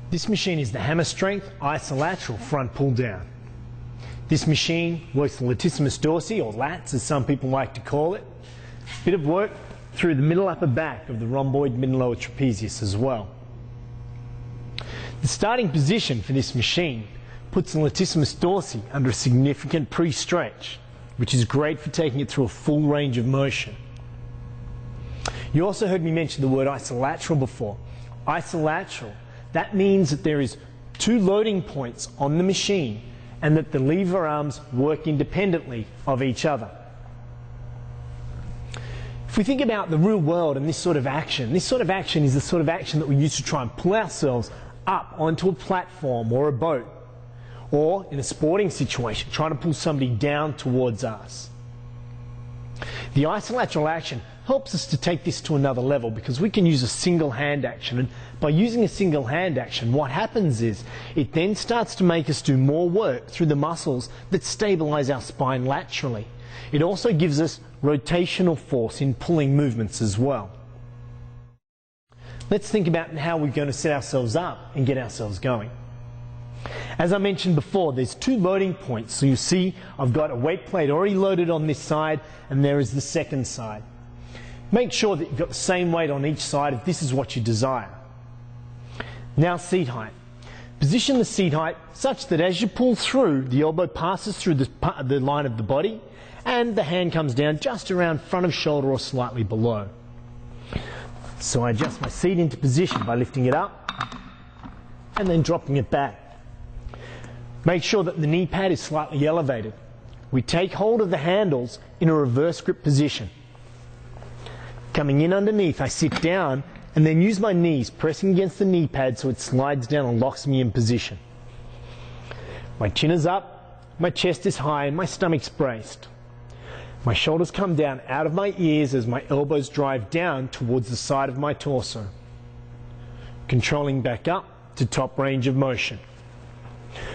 This machine is the hammer strength isolateral front pull down. This machine works the latissimus dorsi, or lats as some people like to call it. Bit of work through the middle upper back of the rhomboid mid and lower trapezius as well. The starting position for this machine puts the latissimus dorsi under a significant pre-stretch, which is great for taking it through a full range of motion. You also heard me mention the word isolateral before. Isolateral, that means that there is two loading points on the machine and that the lever arms work independently of each other. If we think about the real world and this sort of action is the sort of action that we use to try and pull ourselves up onto a platform or a boat, or in a sporting situation, trying to pull somebody down towards us. The isolateral action helps us to take this to another level because we can use a single hand action, and by using a single hand action, what happens is it then starts to make us do more work through the muscles that stabilize our spine laterally. It also gives us rotational force in pulling movements as well. Let's think about how we're going to set ourselves up and get ourselves going. As I mentioned before, there's two loading points. So you see I've got a weight plate already loaded on this side, and there is the second side. Make sure that you've got the same weight on each side if this is what you desire. Now seat height. Position the seat height such that as you pull through, the elbow passes through the line of the body and the hand comes down just around front of shoulder or slightly below. So I adjust my seat into position by lifting it up and then dropping it back. Make sure that the knee pad is slightly elevated. We take hold of the handles in a reverse grip position. Coming in underneath, I sit down and then use my knees pressing against the knee pad so it slides down and locks me in position. My chin is up, my chest is high, and my stomach's braced. My shoulders come down out of my ears as my elbows drive down towards the side of my torso. Controlling back up to top range of motion.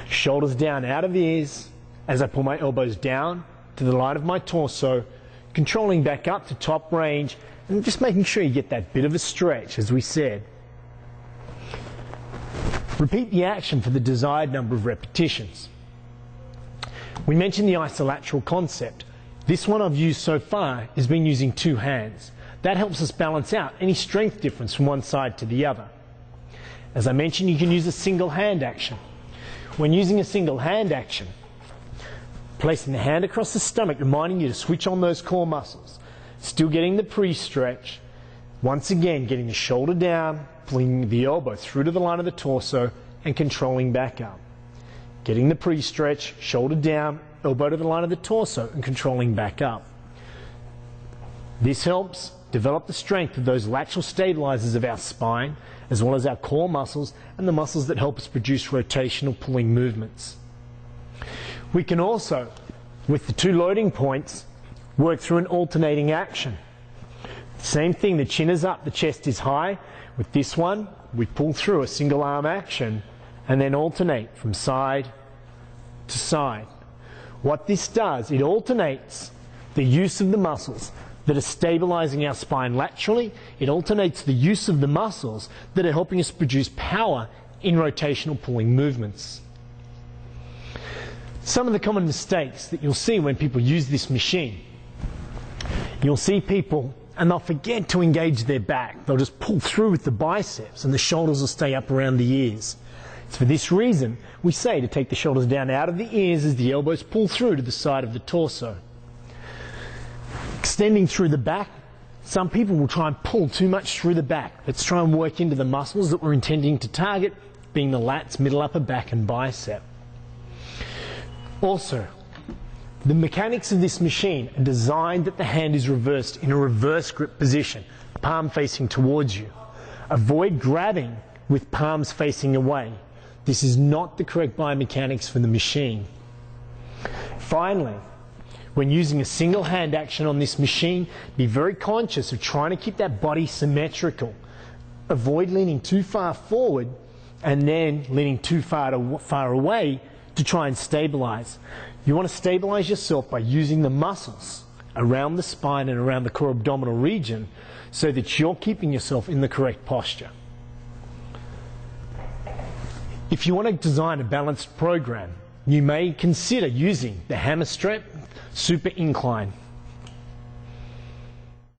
Shoulders down out of ears as I pull my elbows down to the line of my torso, controlling back up to top range and just making sure you get that bit of a stretch, as we said. Repeat the action for the desired number of repetitions. We mentioned the isolateral concept. This one I've used so far has been using two hands. That helps us balance out any strength difference from one side to the other. As I mentioned, you can use a single hand action. When using a single hand action, placing the hand across the stomach, reminding you to switch on those core muscles. Still getting the pre-stretch. Once again, getting the shoulder down, pulling the elbow through to the line of the torso and controlling back up. Getting the pre-stretch, shoulder down, elbow to the line of the torso and controlling back up. This helps develop the strength of those lateral stabilizers of our spine, as well as our core muscles and the muscles that help us produce rotational pulling movements. We can also, with the two loading points, work through an alternating action. Same thing, the chin is up, the chest is high. With this one, we pull through a single arm action and then alternate from side to side. What this does, it alternates the use of the muscles that are stabilizing our spine laterally. It alternates the use of the muscles that are helping us produce power in rotational pulling movements. Some of the common mistakes that you'll see when people use this machine. You'll see people and they'll forget to engage their back. They'll just pull through with the biceps and the shoulders will stay up around the ears. It's for this reason we say to take the shoulders down out of the ears as the elbows pull through to the side of the torso. Extending through the back, some people will try and pull too much through the back. Let's try and work into the muscles that we're intending to target, being the lats, middle upper back and bicep. Also, the mechanics of this machine are designed that the hand is reversed in a reverse grip position, palm facing towards you. Avoid grabbing with palms facing away. This is not the correct biomechanics for the machine. Finally, when using a single hand action on this machine, be very conscious of trying to keep that body symmetrical. Avoid leaning too far forward and then leaning too far away to try and stabilize. You want to stabilize yourself by using the muscles around the spine and around the core abdominal region so that you're keeping yourself in the correct posture. If you want to design a balanced program, you may consider using the hammer strength super incline